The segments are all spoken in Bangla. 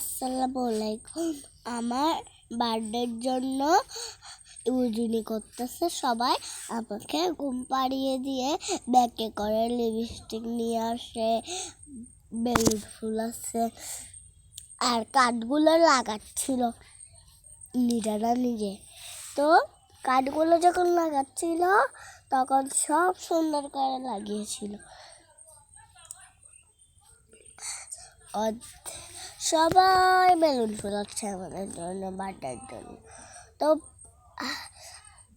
আসসালামু আলাইকুম। আমার বার্থডের জন্য উজুনি করতেছে সবাই। আমাকে ঘুম পাড়িয়ে দিয়ে ব্যাগে করে লিপস্টিক নিয়ে আসে, বেলুন ফুল আছে, আর কাঠগুলো লাগাচ্ছিল নিজেরা নিজে। তো কাঠগুলো যখন লাগাচ্ছিল তখন সব সুন্দর করে লাগিয়েছিল। সবাই বেলুন ফুলাচ্ছে আমাদের জন্য, বার্থডের জন্য। তো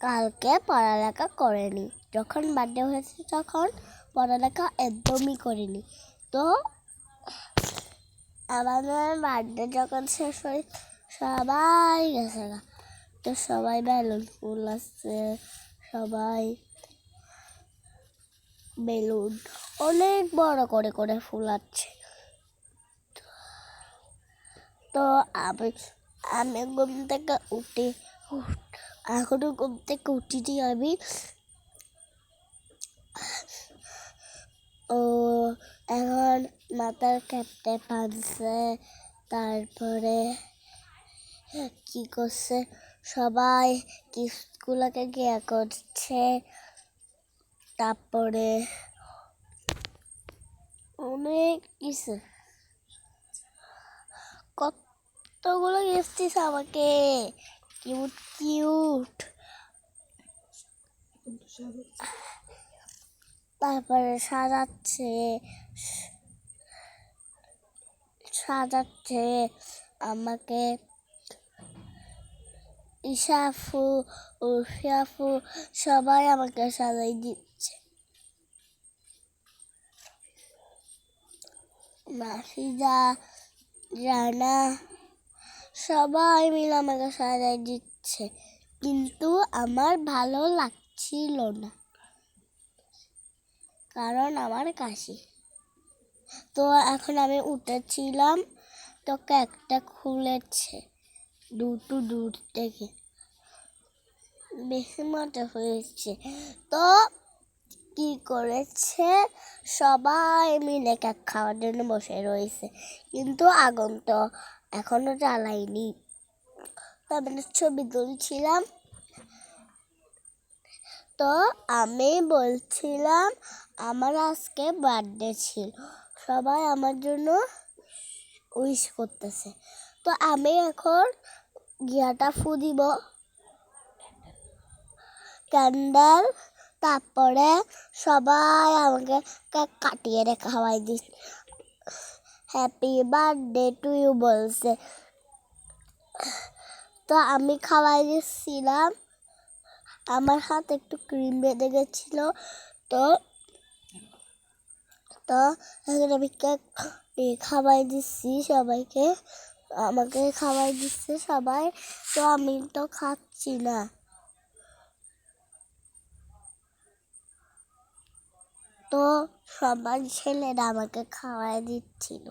কালকে পড়ালেখা করেনি, যখন বার্থডে হয়েছে তখন পড়ালেখা একদমই করিনি। তো আমাদের বার্থডে যখন শেষ হয় সবাই গেছে না, তো সবাই বেলুন ফুল আসছে, সবাই বেলুন অনেক বড় করে করে ফুলাচ্ছে। তো আমি ঘুম থেকে উঠি, এখনো ঘুম থেকে উঠিনি আমি। এখন মাথার ক্যাপটা বাঁধছে, তারপরে কি করছে সবাই স্কুলকে গিয়ে করছে, তারপরে অনেক কিছু কতগুলো গিফট আমাকে, কিউট কিউট। তারপরে সাজাচ্ছে আমাকে ইশাফু, উর্ফিয়াফু, সবাই আমাকে সাজাই দিচ্ছে। মাফিজা, রানা, সবাই মিলে আমাকে সাজাই দিচ্ছে, কিন্তু আমার ভালো লাগছিল না, কারণ আমার কাশি। তো এখন আমি উঠেছিলাম, তো কেকটা খুলেছে দুটো দূর থেকে, বেশি মজা হয়েছে। তো কি করেছে, সবাই মিলে কেক খাওয়ার জন্য বসে রয়েছে, কিন্তু আগুন তো এখনো জ্বালাইনি। তো আমি ছবি তুলছিলাম, তো আমি বলছিলাম আমার আজকে বার্থডে ছিল, সবাই আমার জন্য উইশ করতেছে। তো আমি এখন ঘিয়াটা ফু দিব, ক্যান্ডেল, তারপরে সবাই আমাকে কেক কাটিয়ে খাওয়াই দিচ্ছে, হ্যাপি বার্থডে টু ইউ বলছে। তো আমি খাওয়াই দিচ্ছিলাম, আমার হাত একটু ক্রিম বেঁধে গেছিল। তো তো এখন আমি কেক খাওয়াই দিচ্ছি সবাইকে, আমাকে খাওয়াই দিচ্ছে সবাই, তো আমি তো খাচ্ছি না। তো সবার ছেলেরা আমাকে খাওয়াই দিচ্ছিল।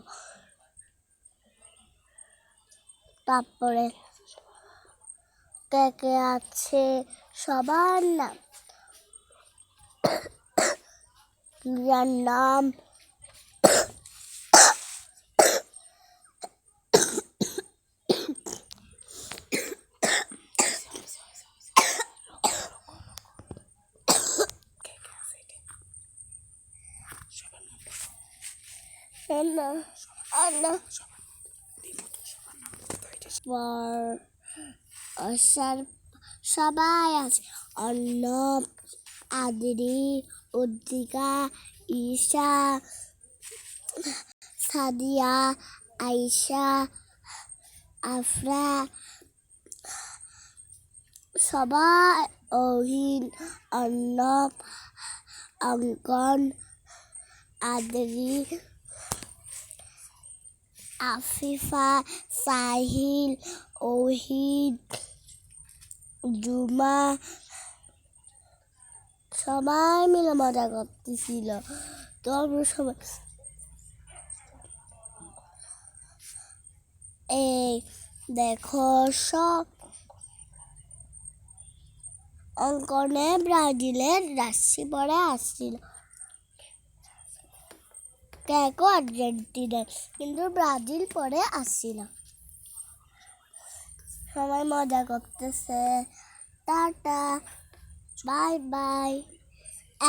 তারপরে কেকে আছে সবার নাম, যার নাম সবাই আছে, অর্ণব, আদরি, উদ্দিকা, ঈশা, সাদিয়া, আয়েশা, আফরা, সবাই, অহিন, অর্ণব, অঙ্কন, আদরি, আফিফা, সাহিল, ওহিদ, জুমা, সবাই মিলে মজা করতেছিল। তো আমরা সবাই এই দেখো, সব অঙ্কনে ব্রাজিলের রাশি পরে আসছিল, কেকও আর্জেন্টিনার, কিন্তু ব্রাজিল পরে আসছিল। সবাই মজা করতেছে। Tata, bye bye.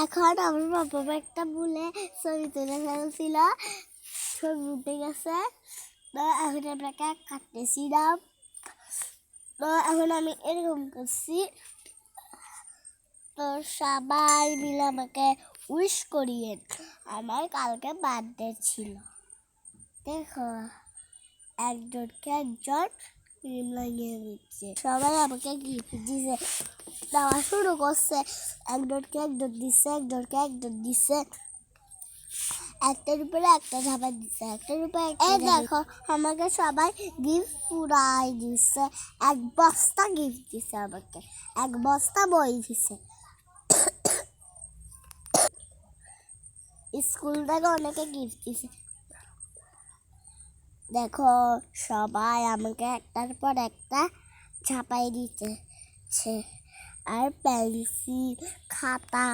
এখন আমার বাবা একটা ভুলে ছবি তুলে ফেলছিল, ছবি উঠে গেছে। তো এখন আমরা কেক কাটতেছিলাম। তো এখন আমি এরকম করছি, তো সবাই মিলে আমাকে উইশ করিয়েন। আমার কালকে বার্থডে ছিল। দেখো, একজনকে একজন ক্রিম লাগিয়ে দিচ্ছে। সবাই আমাকে গিফট দিছে, দেওয়া শুরু করছে। একজনকে একজন দিচ্ছে, একজনকে একজন দিচ্ছে, একটার উপরে একটা ঝাপা দিচ্ছে, একটার উপরে এই দেখো আমাকে সবাই গিফট পুরাই দিচ্ছে। এক বস্তা গিফট দিচ্ছে আমাকে, এক বস্তা বই দিচ্ছে। স্কুল থেকে অনেকে গিফট দিছে। দেখো সবাই আমাকে একটার পর একটা ঝাপাই দিতেছে, আর পেন্সিল, খাতা